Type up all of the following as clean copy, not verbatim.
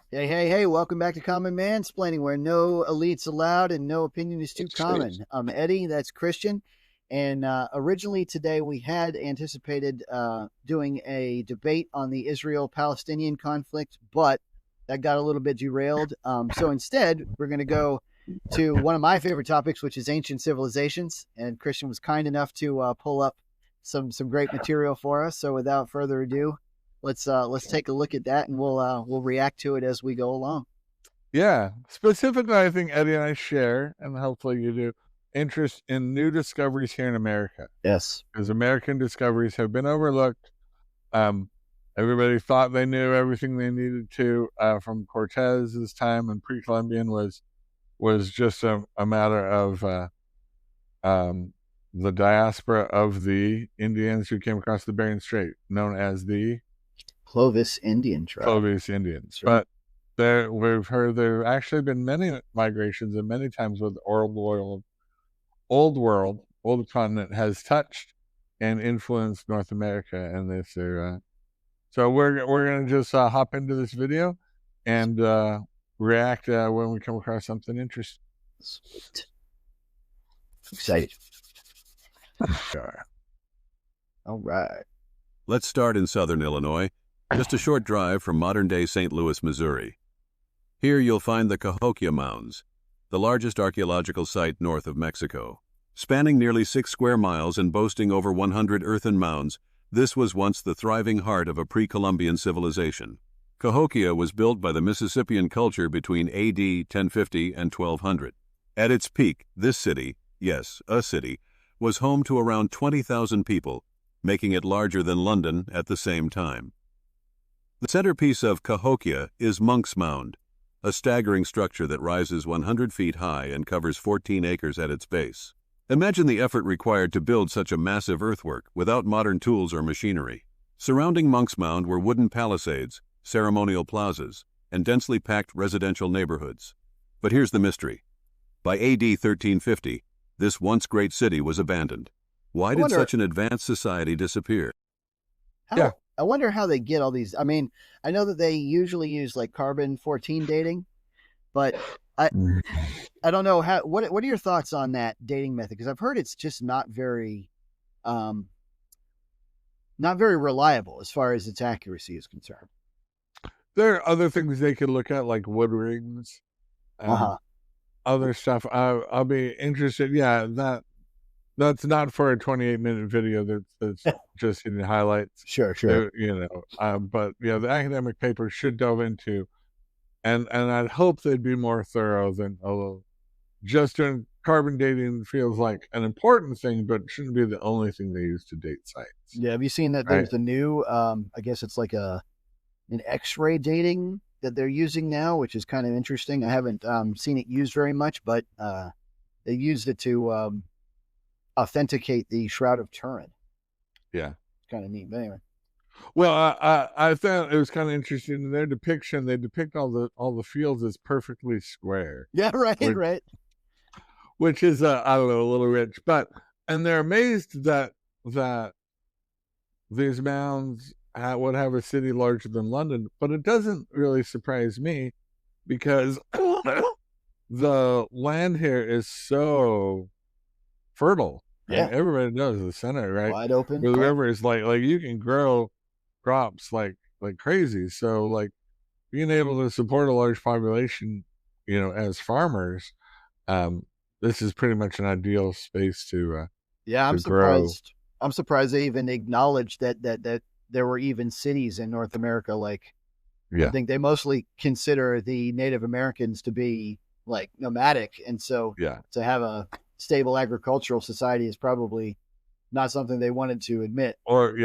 Hey, welcome back to Common Mansplaining, where no elites allowed and no opinion is too common. I'm Eddie, that's Christian. And originally today we had anticipated doing a debate on the Israel-Palestinian conflict, but that got a little bit derailed. So instead, we're going to go to one of my favorite topics, which is ancient civilizations. And Christian was kind enough to pull up some great material for us. So without further ado, let's take a look at that, and we'll react to it as we go along. Yeah, specifically, I think Eddie and I share, and hopefully you do, interest in new discoveries here in America. Yes, because American discoveries have been overlooked. Everybody thought they knew everything they needed to from Cortez's time, and pre-columbian was just a matter of the diaspora of the Indians who came across the Bering Strait, known as the Clovis Indian tribe. Clovis Indians. Sure. But we've heard there have actually been many migrations, and many times with old continent has touched and influenced North America, and this so we're gonna just hop into this video and react when we come across something interesting. Sweet. Excited. Sure. All right. Let's start in southern Illinois, just a short drive from modern-day St. Louis, Missouri. Here you'll find the Cahokia Mounds, the largest archaeological site north of Mexico. Spanning nearly 6 square miles and boasting over 100 earthen mounds, this was once the thriving heart of a pre-Columbian civilization. Cahokia was built by the Mississippian culture between AD 1050 and 1200. At its peak, this city, yes, a city, was home to around 20,000 people, making it larger than London at the same time. The centerpiece of Cahokia is Monk's Mound, a staggering structure that rises 100 feet high and covers 14 acres at its base. Imagine the effort required to build such a massive earthwork without modern tools or machinery. Surrounding Monk's Mound were wooden palisades, ceremonial plazas, and densely packed residential neighborhoods. But here's the mystery. By AD 1350, this once great city was abandoned. Why did such an advanced society disappear? I wonder how they get all these. I mean, I know that they usually use like carbon-14 dating, but I don't know how. What are your thoughts on that dating method? Because I've heard it's just not very reliable as far as its accuracy is concerned. There are other things they could look at, like wood rings, other stuff. I'll be interested. Yeah, that's not for a 28-minute video. That's just in the highlights. Sure. But yeah, the academic paper should delve into, and I'd hope they'd be more thorough than just doing carbon dating feels like an important thing, but shouldn't be the only thing they use to date sites. Yeah, have you seen that? There's a new, I guess it's like an X-ray dating that they're using now, which is kind of interesting. I haven't seen it used very much, but they used it to authenticate the Shroud of Turin. Yeah, it's kind of neat. But anyway, well, I thought it was kind of interesting in their depiction. They depict all the fields as perfectly square. Yeah, right. Which is I don't know, a little rich, and they're amazed that these mounds would have a city larger than London, but it doesn't really surprise me because the land here is so fertile. Yeah, right? Everybody knows the center, right? Wide open. The river is like you can grow crops like crazy. So like being able to support a large population, as farmers, this is pretty much an ideal space to I'm surprised. I'm surprised they even acknowledged that there were even cities in North America. Like, I think they mostly consider the Native Americans to be like nomadic, and so to have a stable agricultural society is probably not something they wanted to admit. Or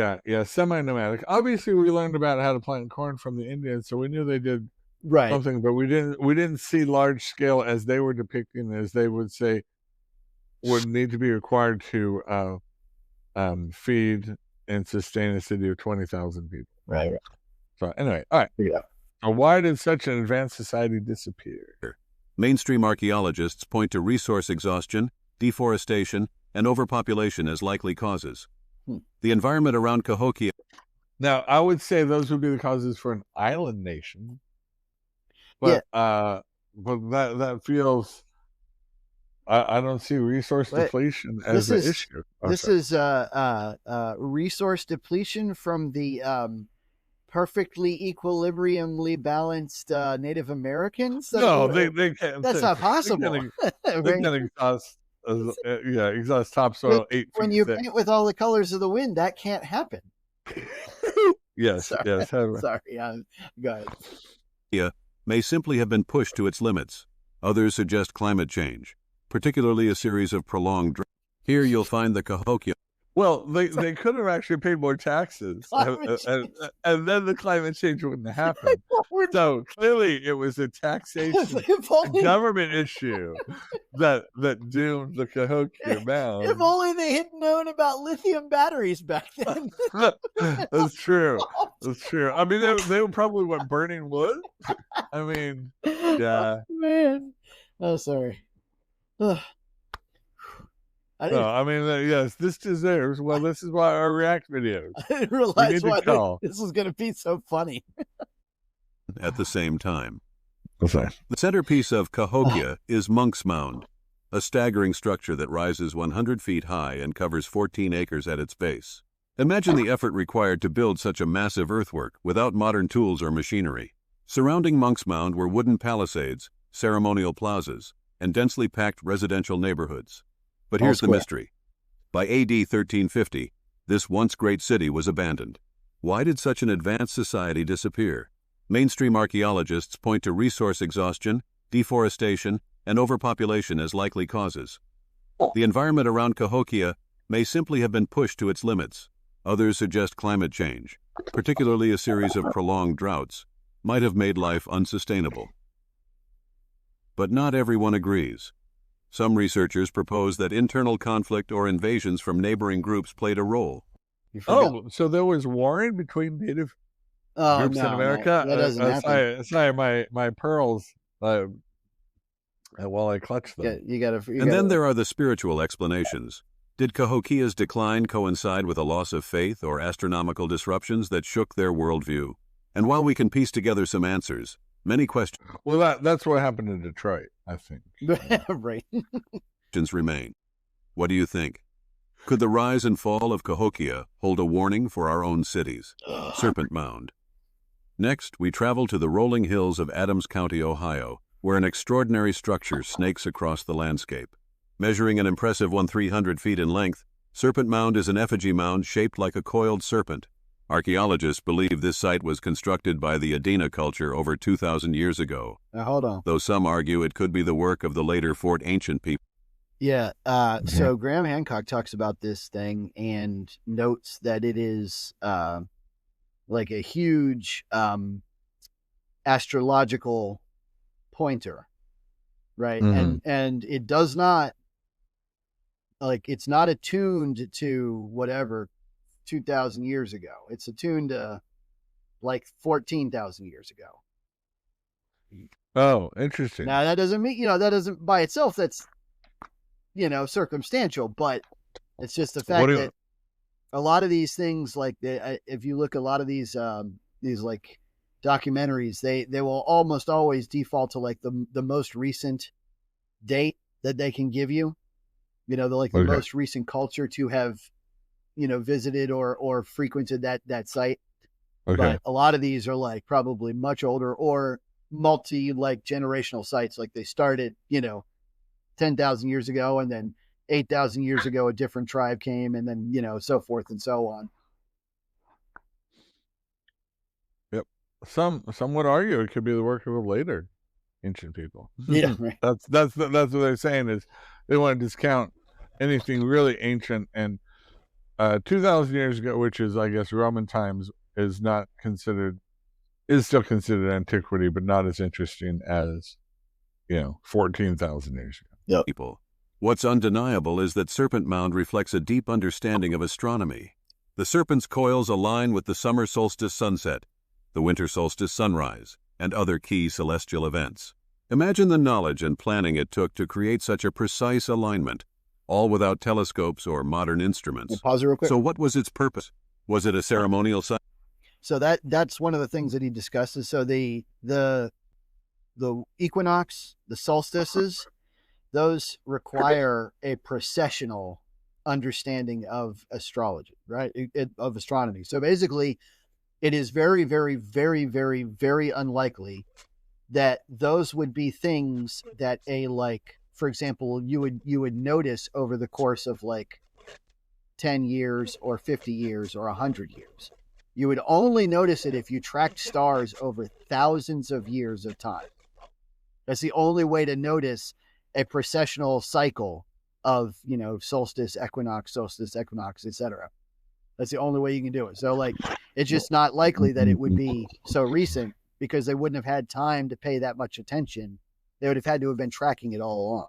semi-nomadic. Obviously, we learned about how to plant corn from the Indians, so we knew they did something, but we didn't see large scale as they were depicting, as they would say would need to be required to feed and sustain a city of 20,000 people. Right. So anyway, all right. So why did such an advanced society disappear? Mainstream archaeologists point to resource exhaustion, deforestation, and overpopulation as likely causes. The environment around Cahokia. Now, I would say those would be the causes for an island nation. But that feels. I don't see resource depletion as an issue. This is resource depletion from the perfectly equilibriumly balanced Native Americans. No, they can't. That's not possible. They can exhaust. Exhaust topsoil 8 feet when you thick. paint with all the colors of the wind, that can't happen. Yes, sorry, yes. Sorry, go ahead. Yeah, may simply have been pushed to its limits. Others suggest climate change, particularly a series of prolonged droughts. Here you'll find the Cahokia. Well, they could have actually paid more taxes, and then the climate change wouldn't have happened. So clearly, it was a taxation government issue that doomed the Cahokia Mound. If only they had known about lithium batteries back then. That's true. That's true. I mean, they were probably burning wood. I mean, yeah. Man, oh, sorry. I mean, yes, this deserves. Well, this is why our React videos. I didn't realize why this was going to be so funny. At the same time. Okay. The centerpiece of Cahokia is Monk's Mound, a staggering structure that rises 100 feet high and covers 14 acres at its base. Imagine the effort required to build such a massive earthwork without modern tools or machinery. Surrounding Monk's Mound were wooden palisades, ceremonial plazas, and densely packed residential neighborhoods. But here's the mystery. By AD 1350, this once great city was abandoned. Why did such an advanced society disappear? Mainstream archaeologists point to resource exhaustion, deforestation, and overpopulation as likely causes. The environment around Cahokia may simply have been pushed to its limits. Others suggest climate change, particularly a series of prolonged droughts, might have made life unsustainable. But not everyone agrees. Some researchers propose that internal conflict or invasions from neighboring groups played a role. Oh, so there was warring between native groups in America? No, that doesn't happen. Sorry, my pearls, while I clutch them. Yeah, then there are the spiritual explanations. Did Cahokia's decline coincide with a loss of faith or astronomical disruptions that shook their worldview? And while we can piece together some answers, many questions. Well, that's what happened in Detroit, I think. Right. Questions remain. What do you think? Could the rise and fall of Cahokia hold a warning for our own cities? Serpent Mound. Next, we travel to the rolling hills of Adams County, Ohio, where an extraordinary structure snakes across the landscape. Measuring an impressive 300 feet in length, Serpent Mound is an effigy mound shaped like a coiled serpent. Archaeologists believe this site was constructed by the Adena culture over 2,000 years ago. Now, hold on. Though some argue it could be the work of the later Fort Ancient people. Yeah, so Graham Hancock talks about this thing and notes that it is like a huge astrological pointer, right? Mm-hmm. And it does not, like, it's not attuned to whatever 2,000 years ago. It's attuned to like 14,000 years ago. Oh, interesting. Now that doesn't mean, that doesn't by itself, that's, circumstantial, but it's just the fact that a lot of these things, like if you look at a lot of these like documentaries, they will almost always default to like the most recent date that they can give you, the most recent culture to have, visited or frequented that site. Okay. But a lot of these are like probably much older or generational sites. Like they started, 10,000 years ago, and then 8,000 years ago, a different tribe came, and then, so forth and so on. Yep. Some would argue it could be the work of a later ancient people. Yeah. Right. That's what they're saying, is they want to discount anything really ancient. And 2,000 years ago, which is, I guess, Roman times, is still considered antiquity, but not as interesting as, 14,000 years ago. Yep. People. What's undeniable is that Serpent Mound reflects a deep understanding of astronomy. The serpent's coils align with the summer solstice sunset, the winter solstice sunrise, and other key celestial events. Imagine the knowledge and planning it took to create such a precise alignment, all without telescopes or modern instruments. Pause it real quick. So what was its purpose? Was it a ceremonial site? So that's one of the things that he discusses. So the the equinox, the solstices, those require a processional understanding of astrology, right? Of astronomy. So basically, it is very, very, very, very, very unlikely that those would be things that for example, you would notice over the course of like 10 years or 50 years or 100 years. You would only notice it if you tracked stars over thousands of years of time. That's the only way to notice a processional cycle of, solstice, equinox, etc. That's the only way you can do it. So like, it's just not likely that it would be so recent because they wouldn't have had time to pay that much attention. They would have had to have been tracking it all along.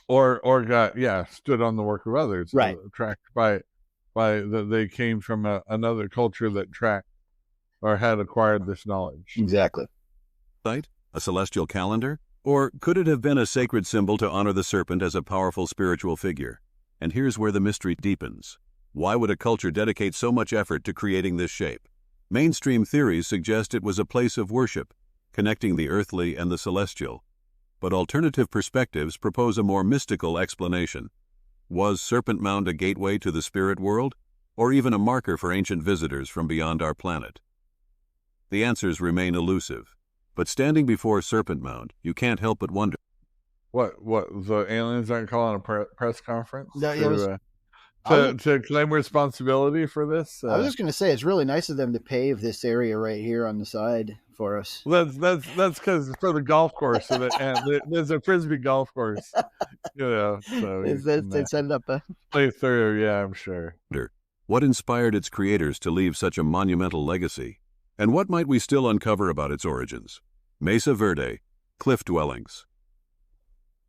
Or got stood on the work of others, right? Tracked by they came from another culture that tracked or had acquired this knowledge. Exactly. Site, a celestial calendar, or could it have been a sacred symbol to honor the serpent as a powerful spiritual figure? And here's where the mystery deepens. Why would a culture dedicate so much effort to creating this shape? Mainstream theories suggest it was a place of worship, connecting the earthly and the celestial. But alternative perspectives propose a more mystical explanation. Was Serpent Mound a gateway to the spirit world, or even a marker for ancient visitors from beyond our planet? The answers remain elusive, but standing before Serpent Mound, you can't help but wonder. What the aliens aren't calling a press conference? No, to claim responsibility for this? I was just going to say, it's really nice of them to pave this area right here on the side for us. That's because it's for the golf course, and there's a frisbee golf course, So they set it up play through. Yeah, I'm sure. What inspired its creators to leave such a monumental legacy, and what might we still uncover about its origins? Mesa Verde, cliff dwellings.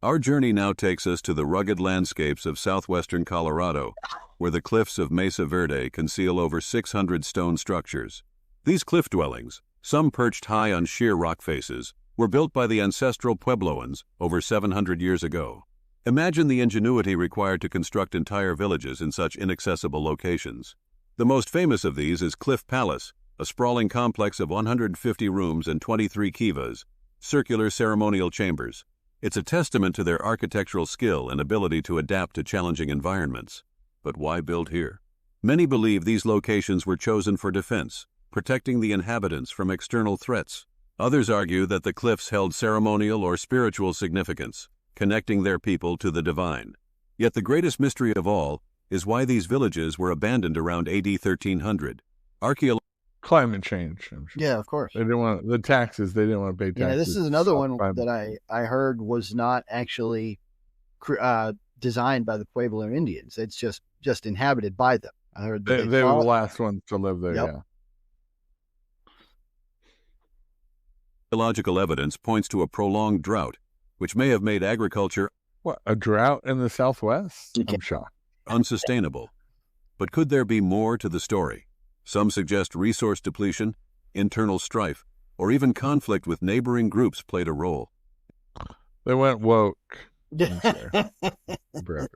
Our journey now takes us to the rugged landscapes of southwestern Colorado, where the cliffs of Mesa Verde conceal over 600 stone structures. These cliff dwellings, some perched high on sheer rock faces, were built by the ancestral Puebloans over 700 years ago. Imagine the ingenuity required to construct entire villages in such inaccessible locations. The most famous of these is Cliff Palace, a sprawling complex of 150 rooms and 23 kivas, circular ceremonial chambers. It's a testament to their architectural skill and ability to adapt to challenging environments. But why build here? Many believe these locations were chosen for defense, protecting the inhabitants from external threats. Others argue that the cliffs held ceremonial or spiritual significance, connecting their people to the divine. Yet the greatest mystery of all is why these villages were abandoned around AD 1300. Climate change. I'm sure. Yeah, of course. They didn't want the taxes. They didn't want to pay taxes. Yeah, this is another one that I heard was not actually designed by the Pueblo Indians. It's just inhabited by them. I heard they were the last ones to live there. Yep. Yeah. Archaeological evidence points to a prolonged drought, which may have made agriculture a drought in the Southwest? I'm shocked. Unsustainable. But could there be more to the story? Some suggest resource depletion, internal strife, or even conflict with neighboring groups played a role. They went woke. That's right.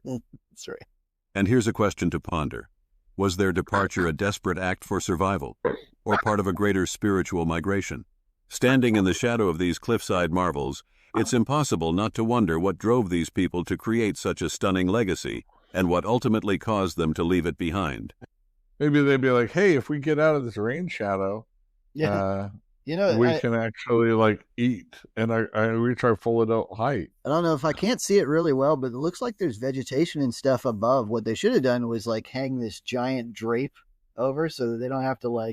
And here's a question to ponder. Was their departure a desperate act for survival, or part of a greater spiritual migration? Standing in the shadow of these cliffside marvels, it's impossible not to wonder what drove these people to create such a stunning legacy, and what ultimately caused them to leave it behind. Maybe they'd be like, hey, if we get out of this rain shadow, we can actually eat and reach our full adult height. I don't know if I can't see it really well, but it looks like there's vegetation and stuff above. What they should have done was hang this giant drape over so that they don't have to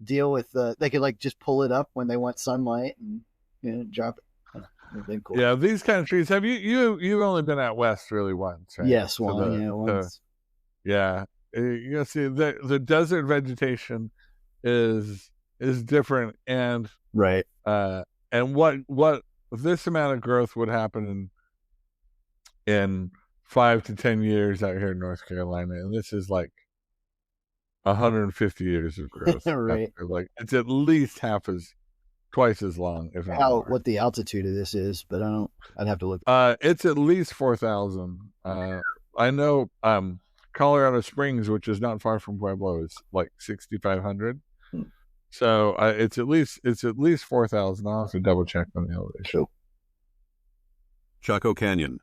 deal with they could just pull it up when they want sunlight and drop it. Been cool. Yeah, these kind of trees. Have you've only been out west really once, right? Yes, once. Yeah. You see, the desert vegetation is different, and right. And what this amount of growth would happen in 5 to 10 years out here in North Carolina, and this is 150 years of growth. Right. It's at least twice as long, if not more. What the altitude of this is, but I'd have to look. It's at least 4,000. I know. Colorado Springs, which is not far from Pueblo, is 6,500. So it's at least 4,000. I'll have to double check on the elevation. Sure. Chaco Canyon.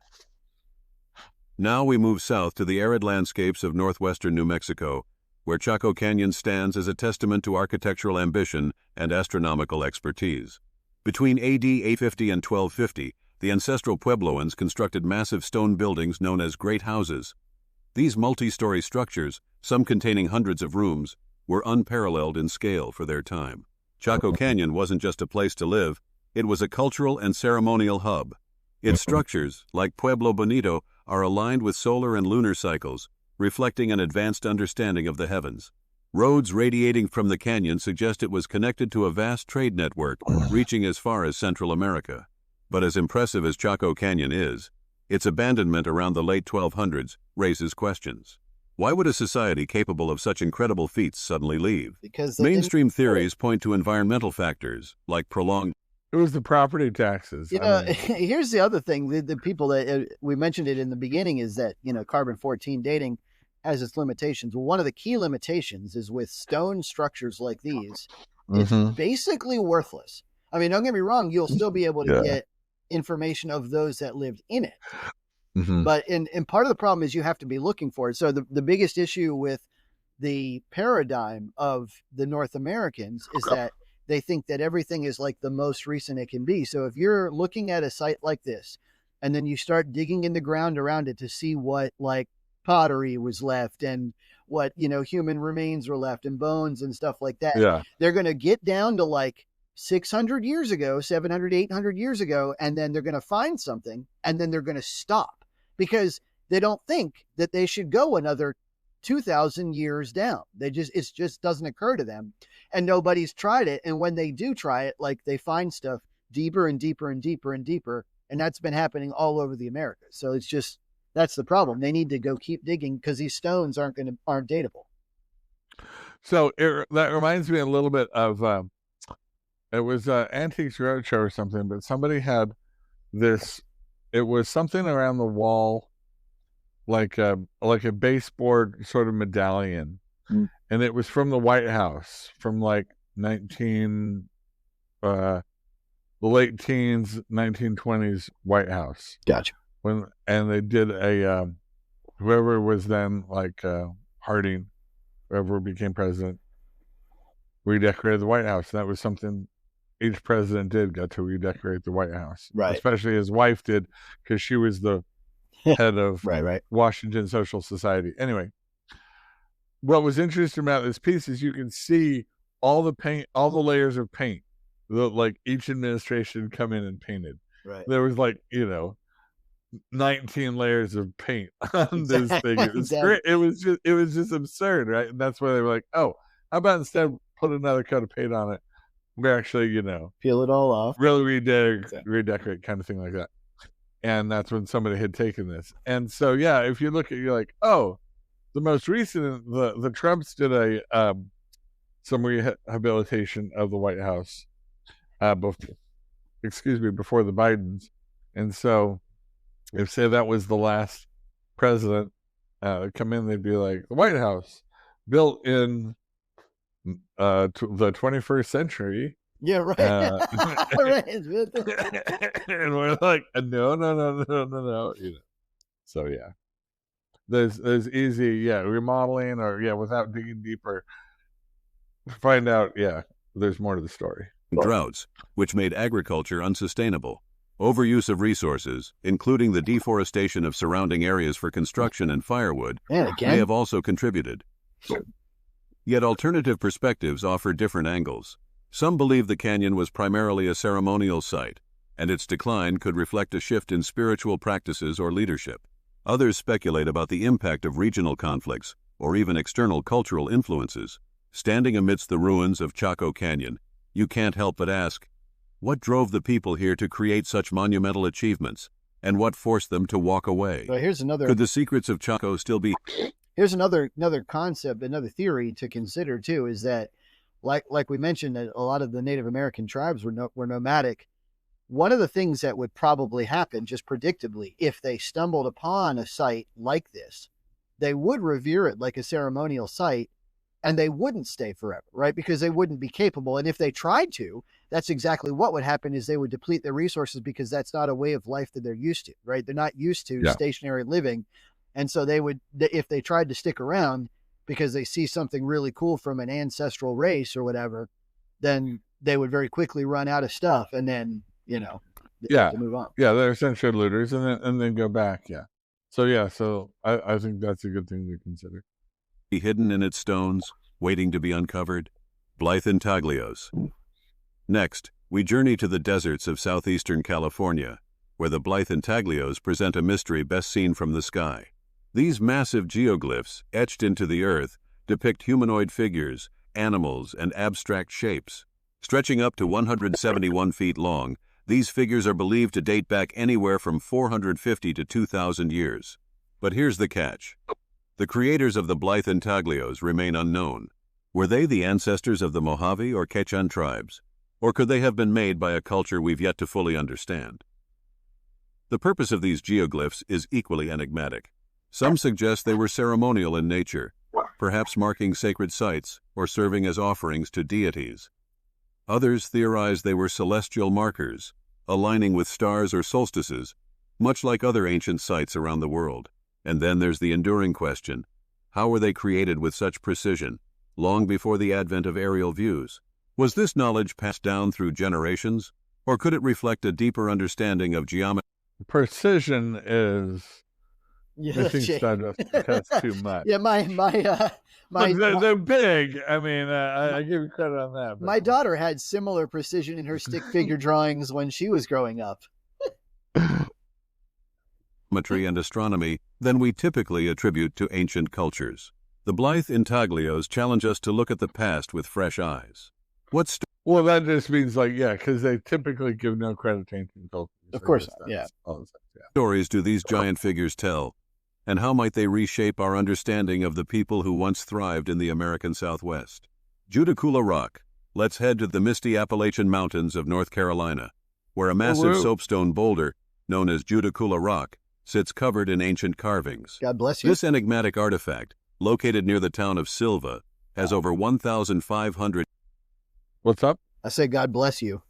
Now we move south to the arid landscapes of northwestern New Mexico, where Chaco Canyon stands as a testament to architectural ambition and astronomical expertise. Between AD 850 and 1250, the ancestral Puebloans constructed massive stone buildings known as great houses. These multi-story structures, some containing hundreds of rooms, were unparalleled in scale for their time. Chaco Canyon wasn't just a place to live, it was a cultural and ceremonial hub. Its structures, like Pueblo Bonito, are aligned with solar and lunar cycles, reflecting an advanced understanding of the heavens. Roads radiating from the canyon suggest it was connected to a vast trade network reaching as far as Central America. But as impressive as Chaco Canyon is, its abandonment around the late 1200s raises questions. Why would a society capable of such incredible feats suddenly leave? Because mainstream theories point to environmental factors, like prolonged... It was the property taxes. Here's the other thing. The people that we mentioned it in the beginning is that, carbon-14 dating has its limitations. Well, one of the key limitations is with stone structures like these, it's basically worthless. I mean, don't get me wrong, you'll still be able to get information of those that lived in it. But and part of the problem is you have to be looking for it. So the biggest issue with the paradigm of the North Americans is that they think that everything is like the most recent it can be. So if you're looking at a site like this, and then you start digging in the ground around it to see what like pottery was left and what, human remains were left and bones and stuff like that, they're going to get down to like 600 years ago, 700, 800 years ago, and then they're going to find something, and then they're going to stop because they don't think that they should go another 2,000 years down. It just doesn't occur to them, and nobody's tried it. And when they do try it, like they find stuff deeper and deeper and deeper and deeper, and that's been happening all over the Americas. So that's the problem. They need to go keep digging because these stones aren't datable. So that reminds me a little bit of it was Antiques Roadshow or something, but somebody had this. It was something around the wall, like a baseboard sort of medallion, and it was from the White House from like the late teens, 1920s White House. Gotcha. And they did a whoever was then like Harding, whoever became president, redecorated the White House. And that was something each president got to redecorate the White House, right? Especially his wife did, because she was the head of Washington Social Society. Anyway, what was interesting about this piece is you can see all the paint, all the layers of paint that like each administration come in and painted. Right. There was like 19 layers of paint on this thing. It was great. It was just absurd, right? And that's why they were like, oh, how about instead put another coat of paint on it? We actually, peel it all off, really redecorate, kind of thing like that. And that's when somebody had taken this. And so, if you look at, you're like, oh, the most recent, the Trumps did some rehabilitation of the White House, before the Bidens. And so, if say that was the last president come in, they'd be like, the White House built in the 21st century. Yeah, right. And we're like, no. So there's easy remodeling or without digging deeper, find out there's more to the story. Droughts, which made agriculture unsustainable. Overuse of resources, including the deforestation of surrounding areas for construction and firewood, may have also contributed. Yet alternative perspectives offer different angles. Some believe the canyon was primarily a ceremonial site, and its decline could reflect a shift in spiritual practices or leadership. Others speculate about the impact of regional conflicts or even external cultural influences. Standing amidst the ruins of Chaco Canyon, you can't help but ask, what drove the people here to create such monumental achievements, and what forced them to walk away? So here's another. Could the secrets of Chaco still be? Here's another concept, another theory to consider too, is that like we mentioned, that a lot of the Native American tribes were nomadic. One of the things that would probably happen, just predictably, if they stumbled upon a site like this, they would revere it like a ceremonial site, and they wouldn't stay forever, right? Because they wouldn't be capable. And if they tried to, that's exactly what would happen, is they would deplete their resources, because that's not a way of life that they're used to, right? They're not used to stationary living. And so they would, if they tried to stick around because they see something really cool from an ancestral race or whatever, then they would very quickly run out of stuff, and then, to move on. Yeah, they're essentially looters, and then go back. Yeah. So I think that's a good thing to consider. Hidden in its stones, waiting to be uncovered, Blythe intaglios. Next, we journey to the deserts of southeastern California, where the Blythe intaglios present a mystery best seen from the sky. These massive geoglyphs, etched into the earth, depict humanoid figures, animals, and abstract shapes. Stretching up to 171 feet long, these figures are believed to date back anywhere from 450 to 2,000 years. But here's the catch. The creators of the Blythe intaglios remain unknown. Were they the ancestors of the Mojave or Quechan tribes? Or could they have been made by a culture we've yet to fully understand? The purpose of these geoglyphs is equally enigmatic. Some suggest they were ceremonial in nature, perhaps marking sacred sites or serving as offerings to deities. Others theorize they were celestial markers, aligning with stars or solstices, much like other ancient sites around the world. And then there's the enduring question: how were they created with such precision, long before the advent of aerial views? Was this knowledge passed down through generations, or could it reflect a deeper understanding of geometry? Precision is missing stardust. That's too much. Yeah, they're big. I mean, I give you credit on that. But my daughter had similar precision in her stick figure drawings when she was growing up. Geometry and astronomy than we typically attribute to ancient cultures. The Blythe intaglios challenge us to look at the past with fresh eyes. Well, that just means because they typically give no credit to ancient cultures. Of course, yeah. Stories do these giant figures tell, and how might they reshape our understanding of the people who once thrived in the American Southwest? Judaculla Rock. Let's head to the misty Appalachian Mountains of North Carolina, where a massive soapstone boulder, known as Judaculla Rock, sits covered in ancient carvings. God bless you. This enigmatic artifact, located near the town of Silva, has over 1,500... What's up? I said, God bless you.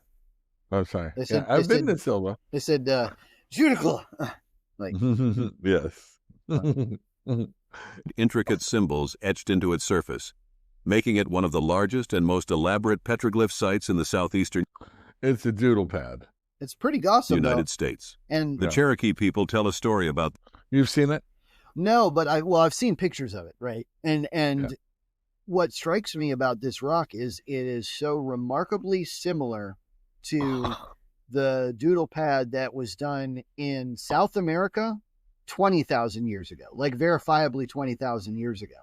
Oh, sorry. I've been to Silva. They said, Judaculla. Yes. Intricate symbols etched into its surface, making it one of the largest and most elaborate petroglyph sites in the southeastern... It's a doodle pad. It's pretty awesome, United States. And the Cherokee people tell a story about... You've seen it? No, but I've seen pictures of it, right? And what strikes me about this rock is it is so remarkably similar to the doodle pad that was done in South America 20,000 years ago, like verifiably 20,000 years ago.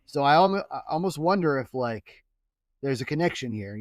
So I almost wonder if there's a connection here,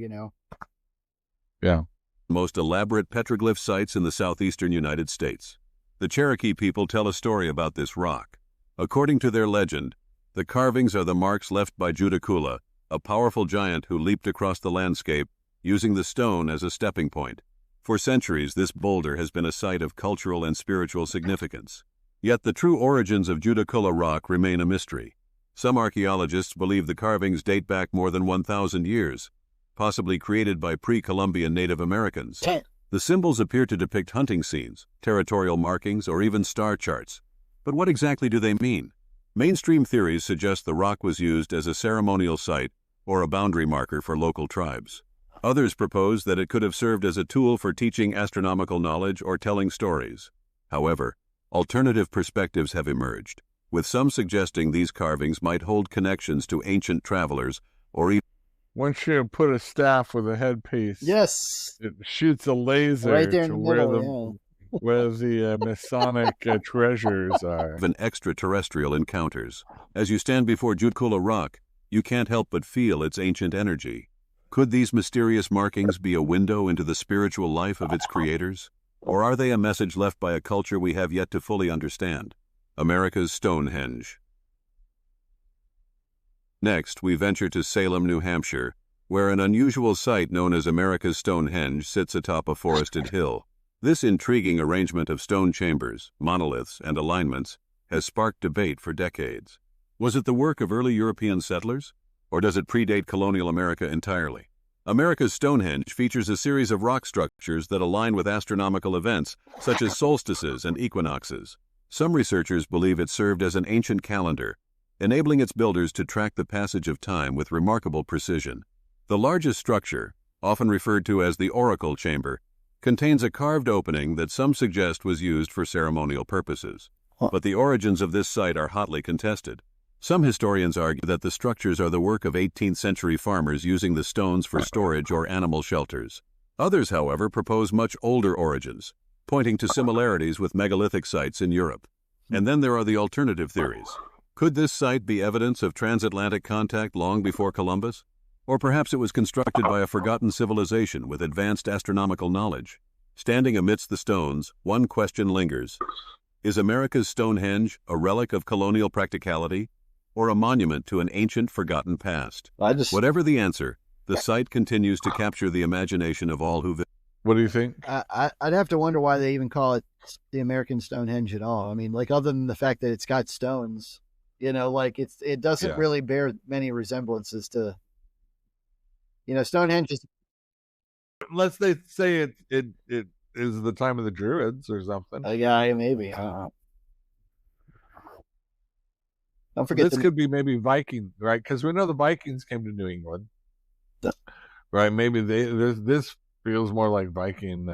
Yeah. Most elaborate petroglyph sites in the southeastern United States. The Cherokee people tell a story about this rock. According to their legend, the carvings are the marks left by Judaculla, a powerful giant who leaped across the landscape, using the stone as a stepping point. For centuries, this boulder has been a site of cultural and spiritual significance. Yet the true origins of Judaculla Rock remain a mystery. Some archaeologists believe the carvings date back more than 1,000 years, possibly created by pre-Columbian Native Americans. The symbols appear to depict hunting scenes, territorial markings, or even star charts. But what exactly do they mean? Mainstream theories suggest the rock was used as a ceremonial site or a boundary marker for local tribes. Others propose that it could have served as a tool for teaching astronomical knowledge or telling stories. However, alternative perspectives have emerged, with some suggesting these carvings might hold connections to ancient travelers or even... Once you put a staff with a headpiece, yes, it shoots a laser right there to in the where middle, where the Masonic treasures are. Even extraterrestrial encounters. As you stand before Judaculla Rock, you can't help but feel its ancient energy. Could these mysterious markings be a window into the spiritual life of its creators? Or are they a message left by a culture we have yet to fully understand? America's Stonehenge. Next, we venture to Salem, New Hampshire, where an unusual site known as America's Stonehenge sits atop a forested hill. This intriguing arrangement of stone chambers, monoliths, and alignments has sparked debate for decades. Was it the work of early European settlers? Or does it predate colonial America entirely? America's Stonehenge features a series of rock structures that align with astronomical events, such as solstices and equinoxes. Some researchers believe it served as an ancient calendar, enabling its builders to track the passage of time with remarkable precision. The largest structure, often referred to as the oracle chamber, contains a carved opening that some suggest was used for ceremonial purposes. But the origins of this site are hotly contested. Some historians argue that the structures are the work of 18th century farmers using the stones for storage or animal shelters. Others, however, propose much older origins, pointing to similarities with megalithic sites in Europe. And then there are the alternative theories. Could this site be evidence of transatlantic contact long before Columbus? Or perhaps it was constructed by a forgotten civilization with advanced astronomical knowledge. Standing amidst the stones, one question lingers. Is America's Stonehenge a relic of colonial practicality, or a monument to an ancient, forgotten past? Whatever the answer, the site continues to capture the imagination of all who visit. What do you think? I'd have to wonder why they even call it the American Stonehenge at all. I mean, like, other than the fact that it's got stones, like it doesn't really bear many resemblances to, Stonehenge is. Unless they say it is the time of the Druids or something. Yeah, maybe. Don't forget this could be maybe Viking, right? Because we know the Vikings came to New England, right? Maybe this feels more like Viking,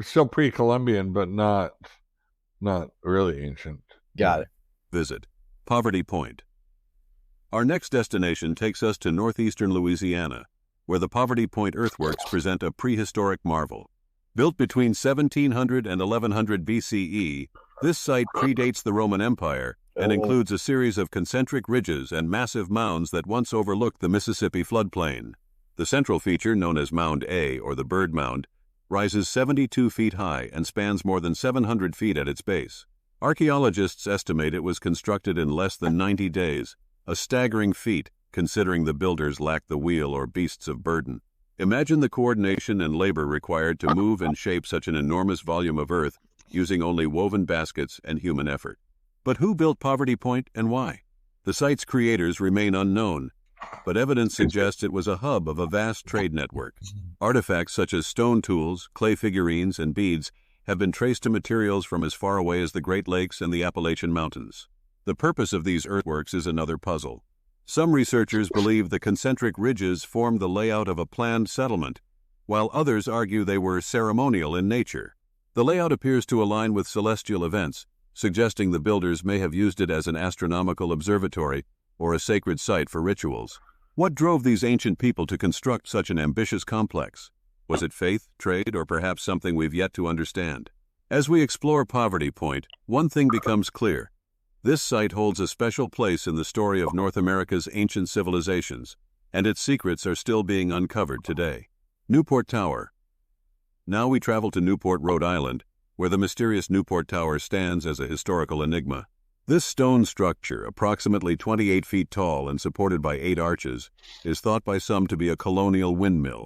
still pre-Columbian, but not really ancient. Got it. Visit Poverty Point. Our next destination takes us to northeastern Louisiana, where the Poverty Point earthworks present a prehistoric marvel. Built between 1700 and 1100 BCE, this site predates the Roman Empire and includes a series of concentric ridges and massive mounds that once overlooked the Mississippi floodplain. The central feature, known as Mound A, or the Bird Mound, rises 72 feet high and spans more than 700 feet at its base. Archaeologists estimate it was constructed in less than 90 days, a staggering feat considering the builders lacked the wheel or beasts of burden. Imagine the coordination and labor required to move and shape such an enormous volume of earth using only woven baskets and human effort. But who built Poverty Point and why? The site's creators remain unknown, but evidence suggests it was a hub of a vast trade network. Artifacts such as stone tools, clay figurines, and beads have been traced to materials from as far away as the Great Lakes and the Appalachian Mountains. The purpose of these earthworks is another puzzle. Some researchers believe the concentric ridges formed the layout of a planned settlement, while others argue they were ceremonial in nature. The layout appears to align with celestial events, suggesting the builders may have used it as an astronomical observatory or a sacred site for rituals. What drove these ancient people to construct such an ambitious complex? Was it faith, trade, or perhaps something we've yet to understand? As we explore Poverty Point, one thing becomes clear. This site holds a special place in the story of North America's ancient civilizations, and its secrets are still being uncovered today. Newport Tower. Now we travel to Newport, Rhode Island, where the mysterious Newport Tower stands as a historical enigma. This stone structure, approximately 28 feet tall and supported by 8 arches, is thought by some to be a colonial windmill.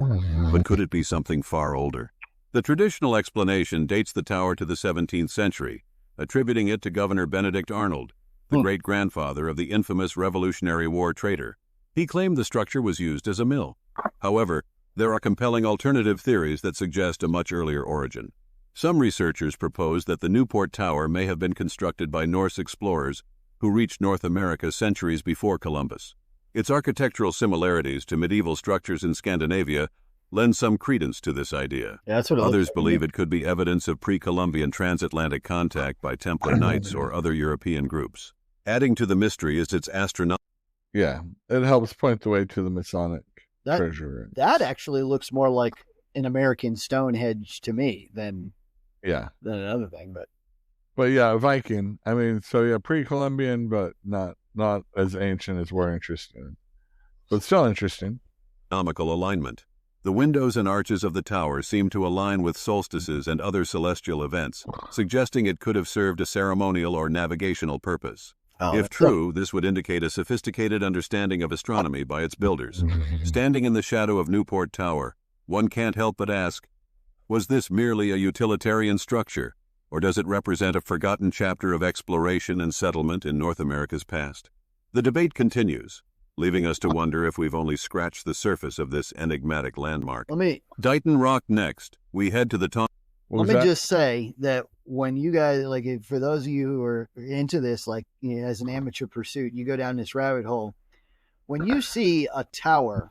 But could it be something far older? The traditional explanation dates the tower to the 17th century, attributing it to Governor Benedict Arnold, the great-grandfather of the infamous Revolutionary War traitor. He claimed the structure was used as a mill. However, there are compelling alternative theories that suggest a much earlier origin. Some researchers propose that the Newport Tower may have been constructed by Norse explorers who reached North America centuries before Columbus. Its architectural similarities to medieval structures in Scandinavia lend some credence to this idea. Others believe it could be evidence of pre-Columbian transatlantic contact by Templar Knights or other European groups. Adding to the mystery is its astronomical. Yeah, it helps point the way to the Masonic treasure. That actually looks more like an American Stonehenge to me than another thing. But yeah, Viking. I mean, so yeah, pre-Columbian, but not as ancient as we're interested in. But still interesting. Astronomical alignment. The windows and arches of the tower seem to align with solstices and other celestial events, suggesting it could have served a ceremonial or navigational purpose. If true, this would indicate a sophisticated understanding of astronomy by its builders. Standing in the shadow of Newport Tower, one can't help but ask, was this merely a utilitarian structure, or does it represent a forgotten chapter of exploration and settlement in North America's past? The debate continues, leaving us to wonder if we've only scratched the surface of this enigmatic landmark. Dighton Rock next. We head to the top. Let me just say that when you guys, like, for those of you who are into this, like, you know, as an amateur pursuit, you go down this rabbit hole. When you see a tower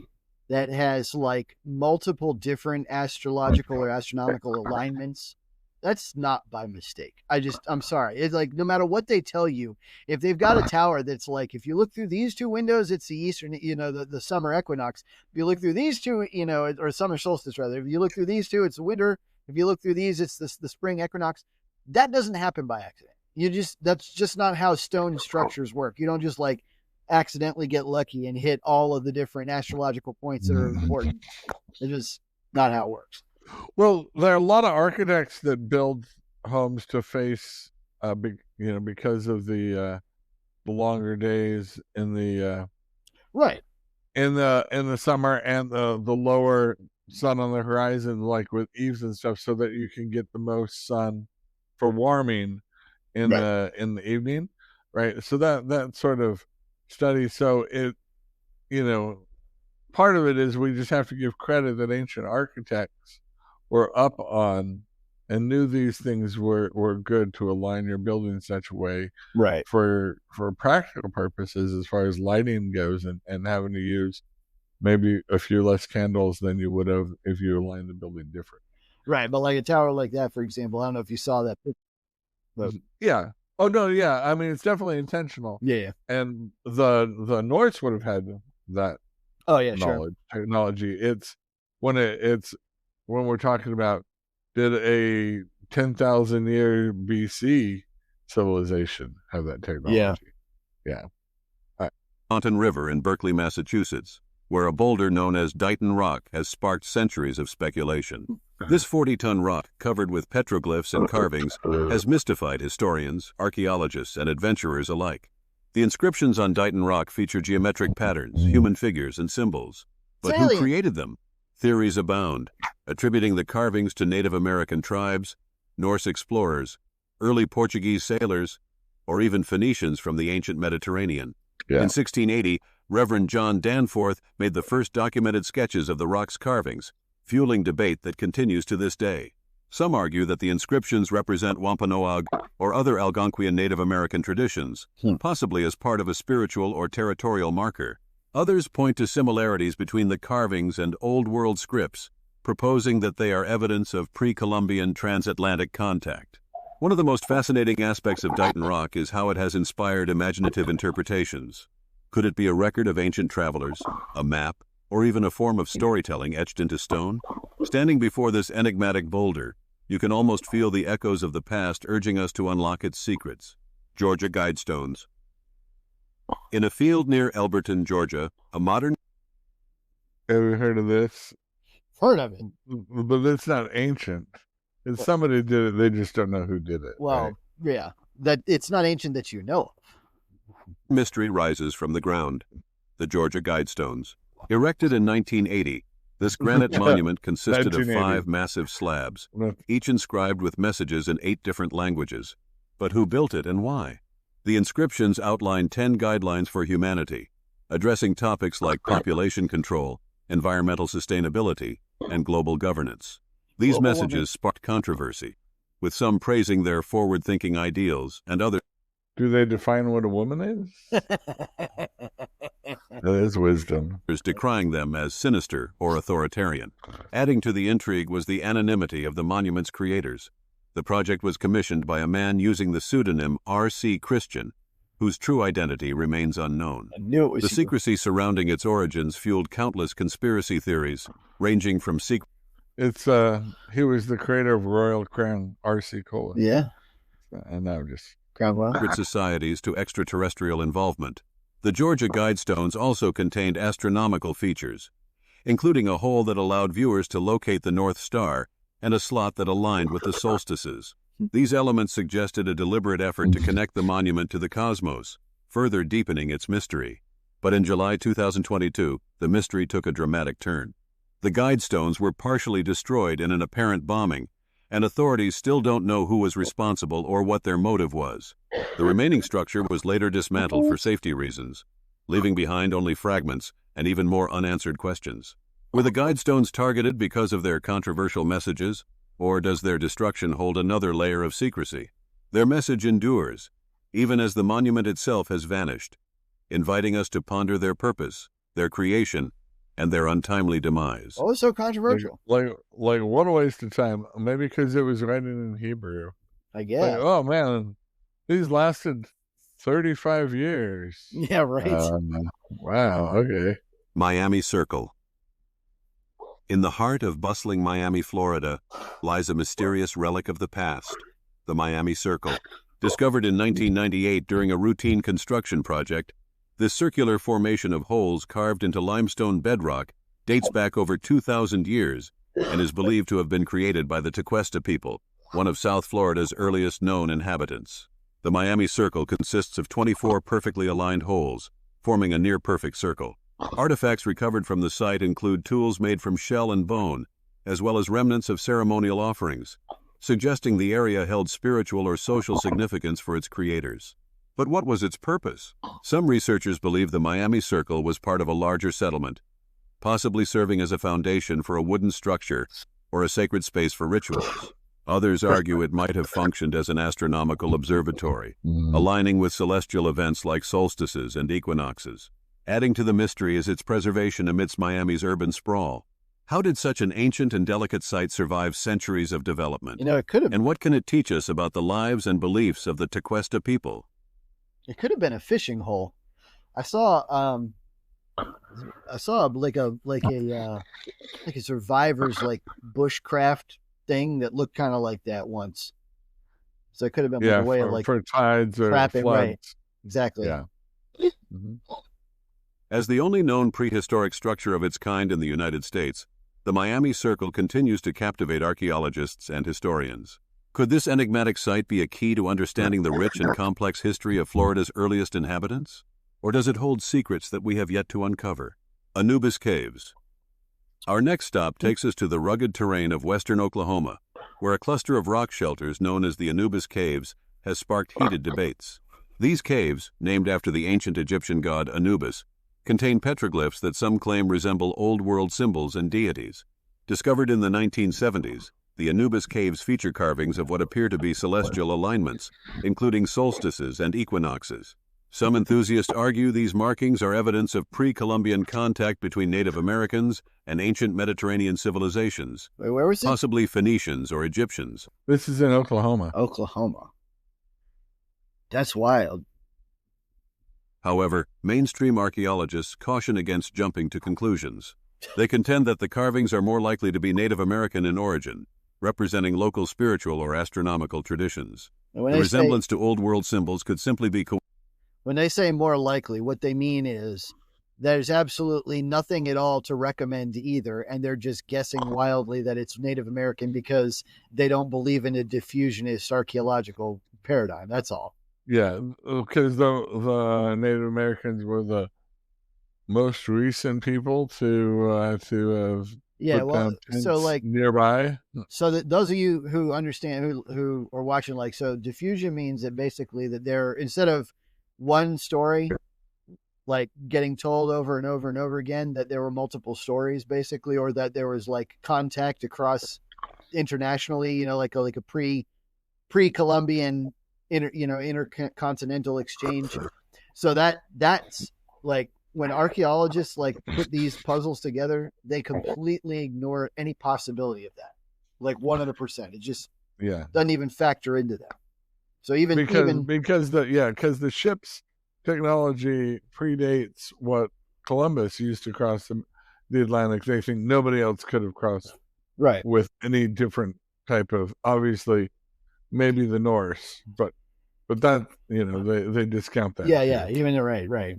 that has like multiple different astrological or astronomical alignments, that's not by mistake. I'm sorry. It's like, no matter what they tell you, if they've got a tower that's like, if you look through these two windows, it's the eastern, you know, the summer equinox. If you look through these two, you know, or summer solstice rather, if you look through these two, it's winter. If you look through these, it's the spring equinox. That doesn't happen by accident. That's just not how stone structures work. You don't just like accidentally get lucky and hit all of the different astrological points that are important. It's just not how it works. Well, there are a lot of architects that build homes to face, because of the longer days in the right in the summer and the lower sun on the horizon, like with eaves and stuff, so that you can get the most sun for warming in the evening, right? So that sort of study. So it, part of it is we just have to give credit that ancient architects were up on and knew these things were good to align your building in such a way, right, for practical purposes as far as lighting goes, and having to use maybe a few less candles than you would have if you aligned the building different. Right, but like a tower like that, for example, I don't know if you saw that. But... yeah. Oh no, yeah. I mean, it's definitely intentional. Yeah. And the Norse would have had that. Oh yeah, technology. It's when we're talking about, did a 10,000 year BC civilization have that technology? Yeah. Taunton River in Berkeley, Massachusetts, where a boulder known as Dighton Rock has sparked centuries of speculation. This 40-ton rock, covered with petroglyphs and carvings, has mystified historians, archaeologists, and adventurers alike. The inscriptions on Dighton Rock feature geometric patterns, human figures, and symbols. But who created them? Theories abound, attributing the carvings to Native American tribes, Norse explorers, early Portuguese sailors, or even Phoenicians from the ancient Mediterranean. Yeah. In 1680, Reverend John Danforth made the first documented sketches of the rock's carvings, fueling debate that continues to this day. Some argue that the inscriptions represent Wampanoag or other Algonquian Native American traditions, possibly as part of a spiritual or territorial marker. Others point to similarities between the carvings and Old World scripts, proposing that they are evidence of pre-Columbian transatlantic contact. One of the most fascinating aspects of Dighton Rock is how it has inspired imaginative interpretations. Could it be a record of ancient travelers, a map, or even a form of storytelling etched into stone? Standing before this enigmatic boulder, you can almost feel the echoes of the past urging us to unlock its secrets. Georgia Guidestones. In a field near Elberton, Georgia, a modern... Have you heard of this? Heard of it. But it's not ancient. If somebody did it, they just don't know who did it. Well, right? Yeah. That it's not ancient that you know of. Mystery rises from the ground. The Georgia Guidestones. Erected in 1980, this granite monument consisted of 5 massive slabs, each inscribed with messages in 8 different languages. But who built it and why? The inscriptions outline 10 guidelines for humanity, addressing topics like population control, environmental sustainability, and global governance. These messages sparked controversy, with some praising their forward-thinking ideals and others... Do they define what a woman is? That is wisdom. ...decrying them as sinister or authoritarian. Adding to the intrigue was the anonymity of the monument's creators. The project was commissioned by a man using the pseudonym R.C. Christian, whose true identity remains unknown. The secrecy surrounding its origins fueled countless conspiracy theories, ranging from secret... He was the creator of Royal Crown, R.C. Cola. Yeah. And now just... secret societies to extraterrestrial involvement. The Georgia Guidestones also contained astronomical features, including a hole that allowed viewers to locate the North Star and a slot that aligned with the solstices. These elements suggested a deliberate effort to connect the monument to the cosmos, further deepening its mystery. But in July 2022, the mystery took a dramatic turn. The Guidestones were partially destroyed in an apparent bombing, and authorities still don't know who was responsible or what their motive was. The remaining structure was later dismantled for safety reasons, leaving behind only fragments and even more unanswered questions. Were the guidestones targeted because of their controversial messages, or does their destruction hold another layer of secrecy? Their message endures, even as the monument itself has vanished, inviting us to ponder their purpose, their creation, and their untimely demise. Oh, it's so controversial. Like what a waste of time. Maybe because it was written in Hebrew. I guess. Like, oh man, these lasted 35 years. Yeah, right. Wow, okay. Miami Circle. In the heart of bustling Miami, Florida, lies a mysterious relic of the past, the Miami Circle. Discovered in 1998 during a routine construction project, this circular formation of holes carved into limestone bedrock dates back over 2,000 years and is believed to have been created by the Tequesta people, one of South Florida's earliest known inhabitants. The Miami Circle consists of 24 perfectly aligned holes, forming a near-perfect circle. Artifacts recovered from the site include tools made from shell and bone, as well as remnants of ceremonial offerings, suggesting the area held spiritual or social significance for its creators. But what was its purpose? Some researchers believe the Miami Circle was part of a larger settlement, possibly serving as a foundation for a wooden structure or a sacred space for rituals. Others argue it might have functioned as an astronomical observatory, aligning with celestial events like solstices and equinoxes. Adding to the mystery is its preservation amidst Miami's urban sprawl. How did such an ancient and delicate site survive centuries of development? It could have. And what can it teach us about the lives and beliefs of the Tequesta people? It could have been a fishing hole. I saw like a survivor's like bushcraft thing that looked kind of like that once. So it could have been a way of like for tides or trapping, floods. right? Exactly. Yeah. As the only known prehistoric structure of its kind in the United States, the Miami Circle continues to captivate archaeologists and historians. Could this enigmatic site be a key to understanding the rich and complex history of Florida's earliest inhabitants? Or does it hold secrets that we have yet to uncover? Anubis Caves. Our next stop takes us to the rugged terrain of western Oklahoma, where a cluster of rock shelters known as the Anubis Caves has sparked heated debates. These caves, named after the ancient Egyptian god Anubis, contain petroglyphs that some claim resemble Old World symbols and deities. Discovered in the 1970s, the Anubis Caves feature carvings of what appear to be celestial alignments, including solstices and equinoxes. Some enthusiasts argue these markings are evidence of pre-Columbian contact between Native Americans and ancient Mediterranean civilizations, Wait, where was it? possibly Phoenicians or Egyptians. This is in Oklahoma. Oklahoma. That's wild. However, mainstream archaeologists caution against jumping to conclusions. They contend that the carvings are more likely to be Native American in origin, representing local spiritual or astronomical traditions. The resemblance to Old World symbols could simply be when they say more likely, what they mean is there's absolutely nothing at all to recommend either, and they're just guessing wildly that it's Native American because they don't believe in a diffusionist archaeological paradigm. That's all. Yeah, because the Native Americans were the most recent people to have put down tents so like nearby. So that those of you who understand who are watching, like, so diffusion means that basically that they're, instead of one story like getting told over and over and over again, that there were multiple stories basically, or that there was like contact across internationally, like a pre-columbian intercontinental exchange. So that's like when archaeologists like put these puzzles together, they completely ignore any possibility of that, like 100%. It just doesn't even factor into that. So because the ship's technology predates what Columbus used to cross the Atlantic. They think nobody else could have crossed with any different type of, obviously maybe the Norse, but that, they discount that. Yeah, even right.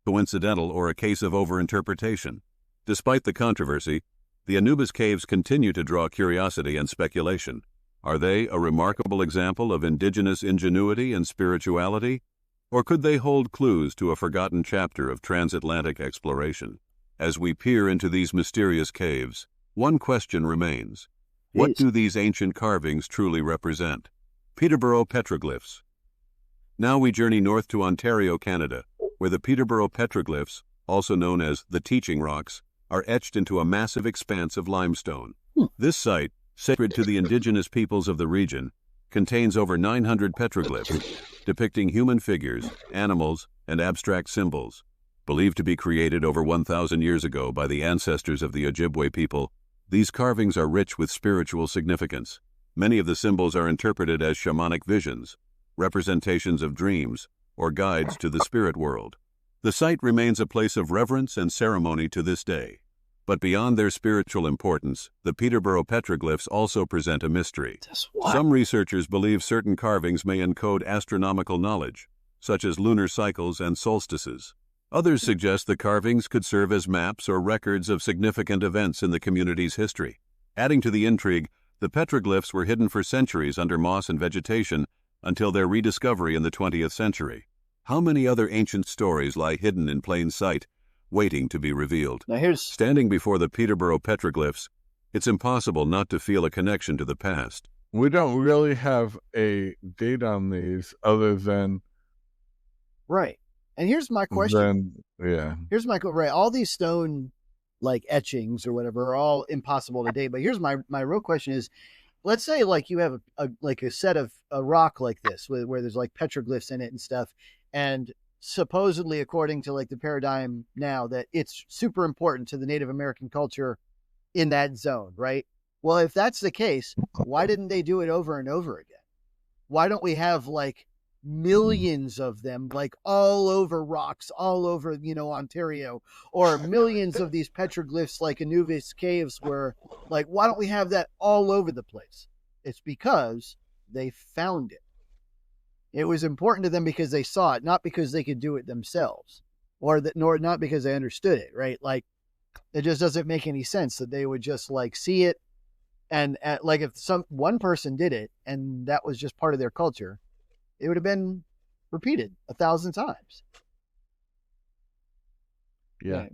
Coincidental or a case of overinterpretation. Despite the controversy, the Anubis Caves continue to draw curiosity and speculation. Are they a remarkable example of indigenous ingenuity and spirituality? Or could they hold clues to a forgotten chapter of transatlantic exploration? As we peer into these mysterious caves, one question remains. What do these ancient carvings truly represent? Peterborough petroglyphs. Now we journey north to Ontario, Canada, where the Peterborough petroglyphs, also known as the Teaching Rocks, are etched into a massive expanse of limestone. This site, sacred to the indigenous peoples of the region, contains over 900 petroglyphs depicting human figures, animals, and abstract symbols. Believed to be created over 1,000 years ago by the ancestors of the Ojibwe people, these carvings are rich with spiritual significance. Many of the symbols are interpreted as shamanic visions, representations of dreams, or guides to the spirit world. The site remains a place of reverence and ceremony to this day. But beyond their spiritual importance, the Peterborough petroglyphs also present a mystery. Some researchers believe certain carvings may encode astronomical knowledge, such as lunar cycles and solstices. Others suggest the carvings could serve as maps or records of significant events in the community's history. Adding to the intrigue, the petroglyphs were hidden for centuries under moss and vegetation until their rediscovery in the 20th century. How many other ancient stories lie hidden in plain sight, waiting to be revealed? Now Standing before the Peterborough petroglyphs, it's impossible not to feel a connection to the past. We don't really have a date on these other than... Right. And here's my question. Here's my right. All these stone like etchings or whatever are all impossible to date. But here's my real question is, let's say like you have a set of a rock like this where there's like petroglyphs in it and stuff, and supposedly according to like the paradigm now that it's super important to the Native American culture in that zone, right? Well, if that's the case, why didn't they do it over and over again? Why don't we have like millions of them, like all over rocks, all over, Ontario, or millions of these petroglyphs like Anubis caves where, like, why don't we have that all over the place? It's because they found it. It was important to them because they saw it, not because they could do it themselves, nor not because they understood it, right? Like, it just doesn't make any sense that they would just like see it and like if one person did it and that was just part of their culture, it would have been repeated 1,000 times. Yeah.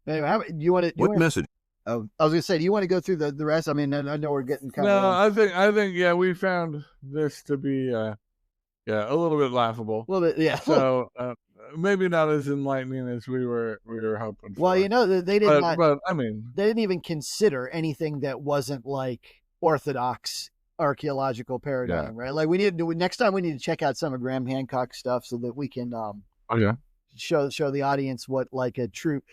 Anyway, What message? Oh, I was going to say, do you want to go through the rest? I mean, I know we're getting kind of... No, I think, yeah, we found this to be, a little bit laughable. A little bit, yeah. So, maybe not as enlightening as we were hoping for. Well, they did not... But, I mean... They didn't even consider anything that wasn't, like, orthodox archaeological paradigm, right? Like, next time we need to check out some of Graham Hancock's stuff so that we can... show the audience what like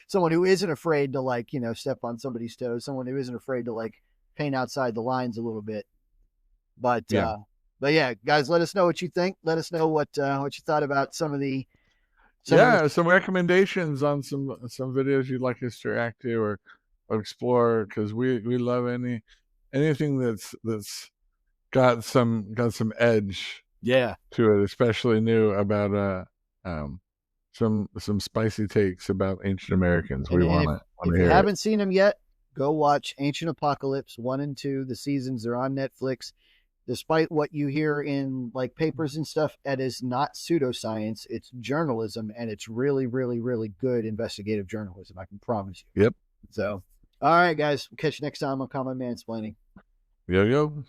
someone who isn't afraid to like step on somebody's toes, someone who isn't afraid to like paint outside the lines a little bit. But yeah, guys, let us know what you think. Let us know what you thought about some recommendations on some videos you'd like us to react to or explore, because we love anything that's got some edge to it, especially new about some spicy takes about ancient Americans. We want to hear it. If you haven't seen them yet, go watch Ancient Apocalypse 1 and 2. The seasons are on Netflix. Despite what you hear in like papers and stuff, that is not pseudoscience. It's journalism, and it's really, really, really good investigative journalism. I can promise you. Yep. So, all right, guys. We'll catch you next time on Common Mansplaining. Yo.